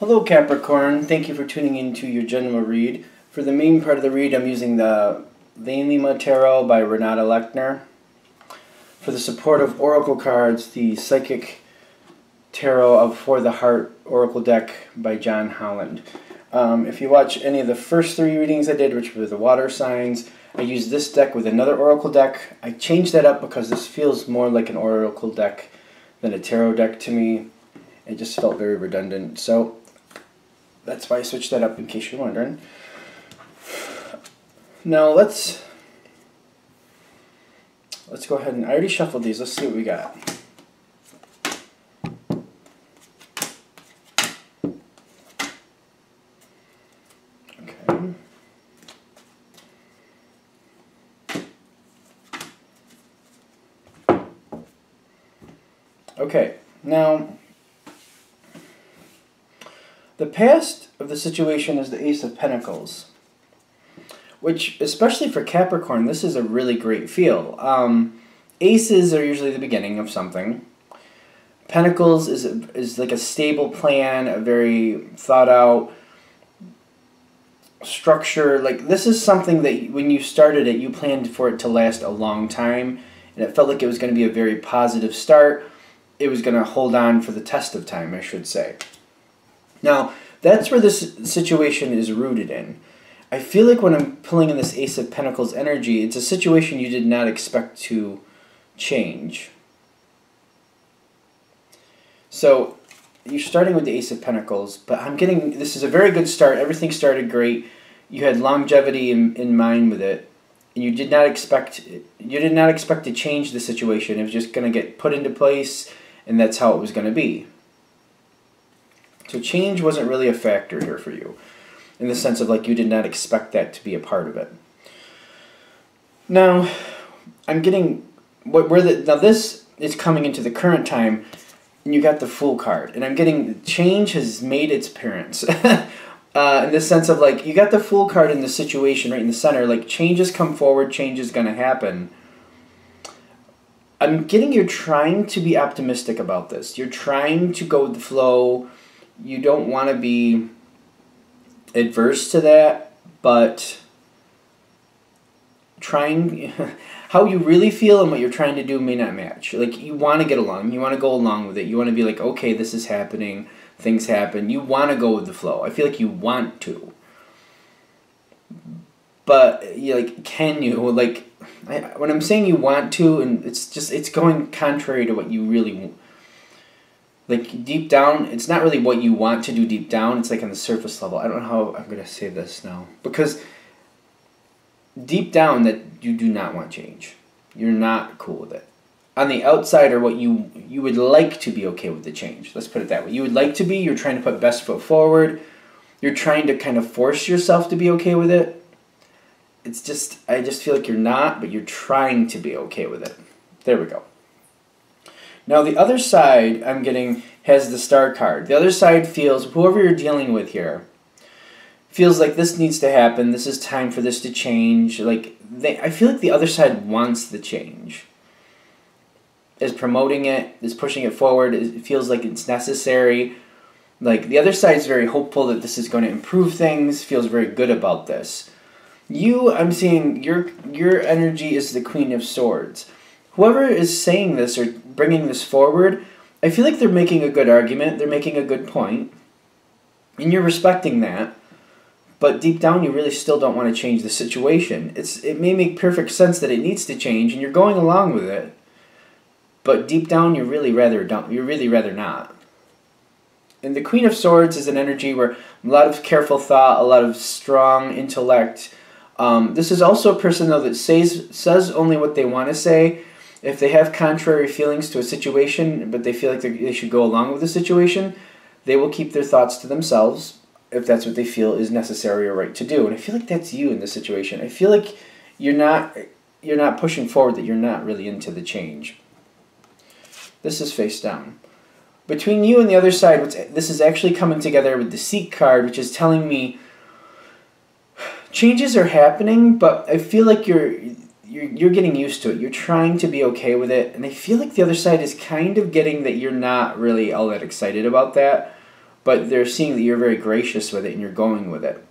Hello Capricorn, thank you for tuning into your general read. For the main part of the read, I'm using the Lima Tarot by Renata Lechner. For the supportive oracle cards, the Psychic Tarot of For the Heart Oracle deck by John Holland. If you watch any of the first three readings I did, which were the water signs, I used this deck with another oracle deck. I changed that up because this feels more like an oracle deck than a tarot deck to me. It just felt very redundant, so that's why I switched that up, in case you're wondering. Now let's go ahead and I already shuffled these. Let's see what we got. Okay. Okay. Now, the past of the situation is the Ace of Pentacles, which, especially for Capricorn, this is a really great feel. Aces are usually the beginning of something. Pentacles is like a stable plan, a very thought out structure. Like, this is something that when you started it, you planned for it to last a long time, and it felt like it was going to be a very positive start. It was going to hold on for the test of time, I should say. Now, that's where this situation is rooted in. I feel like when I'm pulling in this Ace of Pentacles energy, it's a situation you did not expect to change. So, you're starting with the Ace of Pentacles, but I'm getting, this is a very good start. Everything started great. You had longevity in mind with it. And you did not expect to change the situation. It was just going to get put into place, and that's how it was going to be. So change wasn't really a factor here for you, in the sense of like you did not expect that to be a part of it. Now, I'm getting now this is coming into the current time, and you got the Fool card, and I'm getting change has made its appearance. In the sense of like you got the Fool card in the situation right in the center, like change has come forward, change is going to happen. I'm getting you're trying to be optimistic about this. You're trying to go with the flow. You don't want to be adverse to that, but trying how you really feel and what you're trying to do may not match. Like, you want to get along. You want to go along with it. You want to be like, okay, this is happening. Things happen. You want to go with the flow. I feel like you want to. But, like, can you? Like, when I'm saying you want to, and it's going contrary to what you really want. Like, deep down, it's not really what you want to do deep down. It's like on the surface level. I don't know how I'm going to say this now. Because deep down, that you do not want change. You're not cool with it. On the outside are what you would like to be okay with the change. Let's put it that way. You would like to be. You're trying to put best foot forward. You're trying to kind of force yourself to be okay with it. It's just, I just feel like you're not, but you're trying to be okay with it. There we go. Now, the other side I'm getting has the Star card. The other side feels, whoever you're dealing with here, feels like this needs to happen. This is time for this to change. Like, I feel like the other side wants the change. Is promoting it, is pushing it forward. It feels like it's necessary. Like, the other side is very hopeful that this is going to improve things, feels very good about this. I'm seeing your energy is the Queen of Swords. Whoever is saying this or bringing this forward, I feel like they're making a good argument, they're making a good point, and you're respecting that, but deep down you really still don't want to change the situation. It may make perfect sense that it needs to change, and you're going along with it, but deep down you'd really rather not. And the Queen of Swords is an energy where a lot of careful thought, a lot of strong intellect. This is also a person, though, that says only what they want to say. If they have contrary feelings to a situation, but they feel like they should go along with the situation, they will keep their thoughts to themselves if that's what they feel is necessary or right to do. And I feel like that's you in this situation. I feel like you're not pushing forward, that you're not really into the change. This is face down. Between you and the other side, this is actually coming together with the Seek card, which is telling me changes are happening, but I feel like you're getting used to it. You're trying to be okay with it, and I feel like the other side is kind of getting that you're not really all that excited about that. but they're seeing that you're very gracious with it and you're going with it.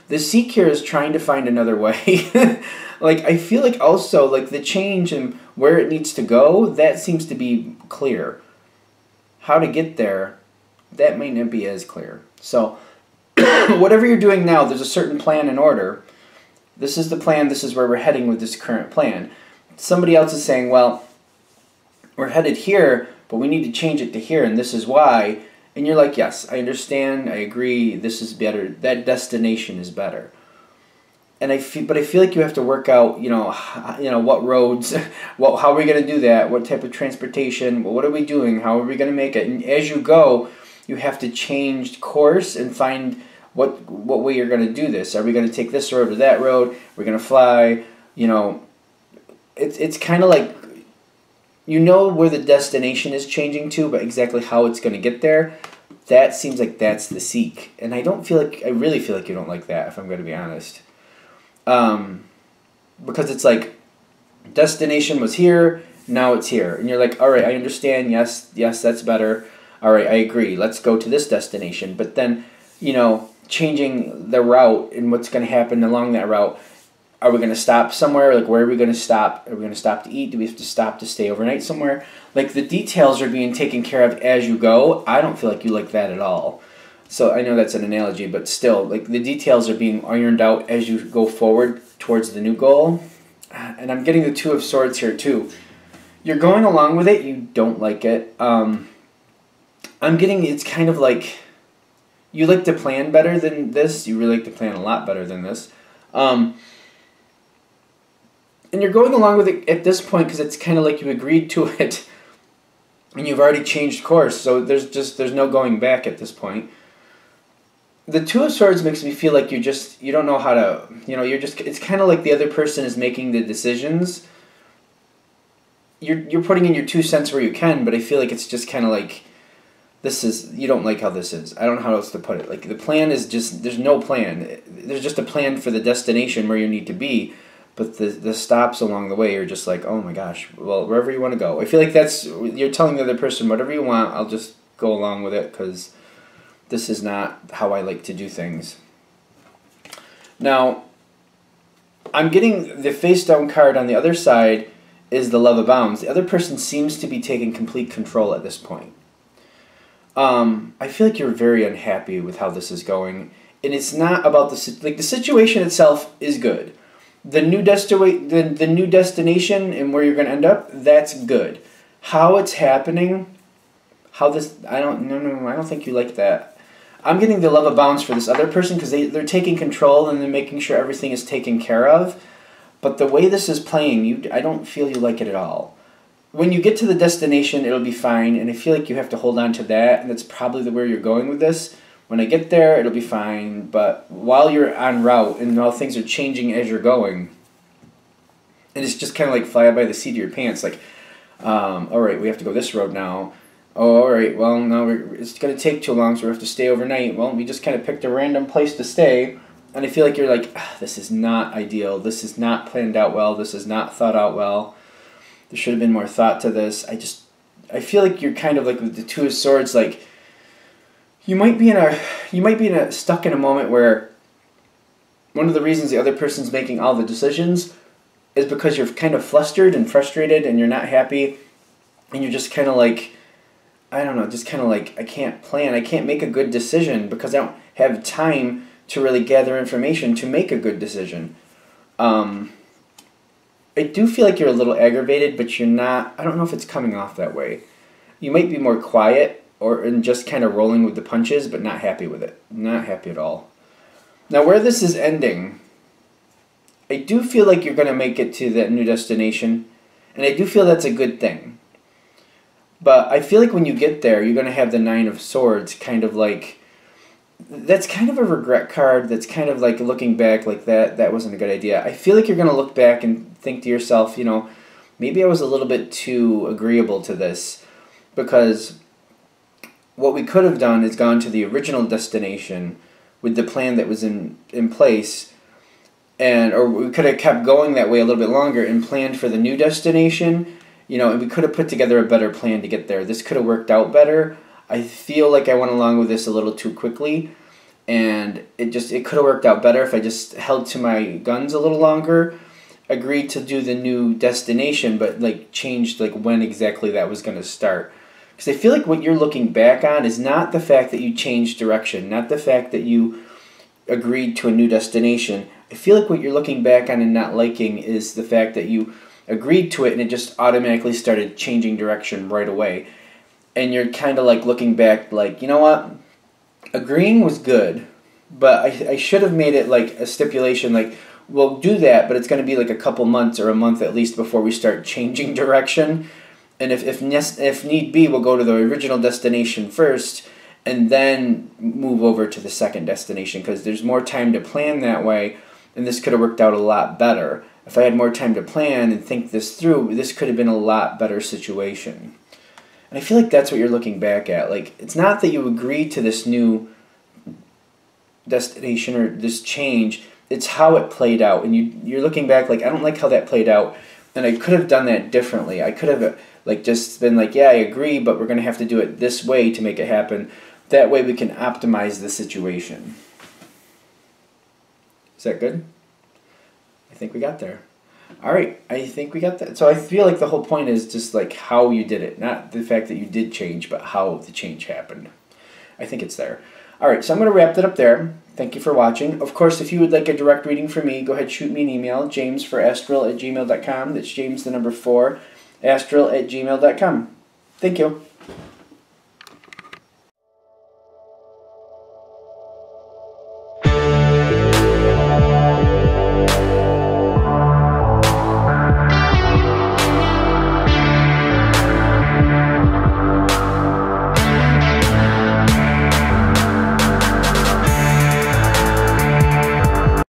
The Seek here is trying to find another way. Like, I feel like also, like, the change and where it needs to go, that seems to be clear. How to get there, that may not be as clear. So, whatever you're doing now, there's a certain plan and order. This is the plan, this is where we're heading with this current plan. Somebody else is saying, well, we're headed here, but we need to change it to here, and this is why. And you're like, yes, I understand, I agree, this is better, that destination is better. And I feel like you have to work out, what roads, how are we going to do that, what type of transportation, what are we doing, how are we going to make it. And as you go, you have to change course and find what way you're going to do this. Are we going to take this road or that road? We're going to fly, It's kind of like, where the destination is changing to, but exactly how it's going to get there, that seems like that's the Seek. And I really feel like you don't like that, if I'm going to be honest. Because it's like, destination was here, now it's here. And you're like, all right, I understand, yes, that's better. All right, I agree, let's go to this destination. But then, changing the route and what's going to happen along that route. Are we going to stop somewhere? Like, where are we going to stop? Are we going to stop to eat? Do we have to stop to stay overnight somewhere? Like, the details are being taken care of as you go. I don't feel like you like that at all. So I know that's an analogy, but still, like, the details are being ironed out as you go forward towards the new goal. And I'm getting the Two of Swords here too. You're going along with it. You don't like it. I'm getting, it's kind of like, you like to plan better than this. You really like to plan a lot better than this. And you're going along with it at this point because it's kind of like you agreed to it and you've already changed course, so there's no going back at this point. The Two of Swords makes me feel like you don't know how to, it's kind of like the other person is making the decisions. You're putting in your 2 cents where you can, but I feel like it's just kind of like, you don't like how this is. I don't know how else to put it. Like, the plan is just, there's no plan. There's just a plan for the destination where you need to be. But the stops along the way are just like, oh my gosh, well, wherever you want to go. I feel like you're telling the other person, whatever you want, I'll just go along with it because this is not how I like to do things. Now, I'm getting the face down card on the other side is the Love Abounds. The other person seems to be taking complete control at this point. I feel like you're very unhappy with how this is going. And it's not about the situation itself is good. The new destination and where you're going to end up, that's good. How it's happening, I don't think you like that. I'm getting the Love Abounds for this other person because they're taking control and they're making sure everything is taken care of. But the way this is playing, I don't feel you like it at all. When you get to the destination, it'll be fine, and I feel like you have to hold on to that, and that's probably where you're going with this. When I get there, it'll be fine, but while you're en route and while things are changing as you're going, and it's just kind of like fly by the seat of your pants, like, all right, we have to go this road now. Oh, all right, well, no, it's going to take too long, so we have to stay overnight. Well, we just kind of picked a random place to stay, and I feel like you're like, this is not ideal. This is not planned out well. This is not thought out well. There should have been more thought to this. I feel like you're kind of like with the Two of Swords, like, you might be stuck in a moment where one of the reasons the other person's making all the decisions is because you're kind of flustered and frustrated and you're not happy and you're just kind of like, I don't know, just kind of like, I can't plan, I can't make a good decision because I don't have time to really gather information to make a good decision. I do feel like you're a little aggravated, but you're not, I don't know if it's coming off that way. You might be more quiet and just kind of rolling with the punches, but not happy with it. Not happy at all. Now, where this is ending, I do feel like you're going to make it to that new destination, and I do feel that's a good thing. But I feel like when you get there, you're going to have the Nine of Swords kind of like, that's kind of a regret card. That's kind of like looking back like that wasn't a good idea. I feel like you're going to look back and think to yourself, maybe I was a little bit too agreeable to this, because what we could have done is gone to the original destination with the plan that was in place, or we could have kept going that way a little bit longer and planned for the new destination, and we could have put together a better plan to get there. This could have worked out better. I feel like I went along with this a little too quickly, and it could have worked out better if I just held to my guns a little longer, agreed to do the new destination, but like changed like when exactly that was going to start. Because I feel like what you're looking back on is not the fact that you changed direction, not the fact that you agreed to a new destination. I feel like what you're looking back on and not liking is the fact that you agreed to it and it just automatically started changing direction right away. And you're kind of like looking back like, you know what? Agreeing was good, but I should have made it like a stipulation like, we'll do that, but it's going to be like a couple months or a month at least before we start changing direction. And if need be, we'll go to the original destination first and then move over to the second destination, because there's more time to plan that way, and this could have worked out a lot better. If I had more time to plan and think this through, this could have been a lot better situation. And I feel like that's what you're looking back at. Like, it's not that you agreed to this new destination or this change, it's how it played out. And you're looking back like, I don't like how that played out, and I could have done that differently. I could have like just been like, yeah, I agree, but we're going to have to do it this way to make it happen. That way we can optimize the situation. Is that good? I think we got there. All right, I think we got that. So I feel like the whole point is just like how you did it, not the fact that you did change, but how the change happened. I think it's there. All right, so I'm going to wrap that up there. Thank you for watching. Of course, if you would like a direct reading from me, go ahead, shoot me an email, jamesforastral@gmail.com. That's James the number 4, astral@gmail.com. Thank you.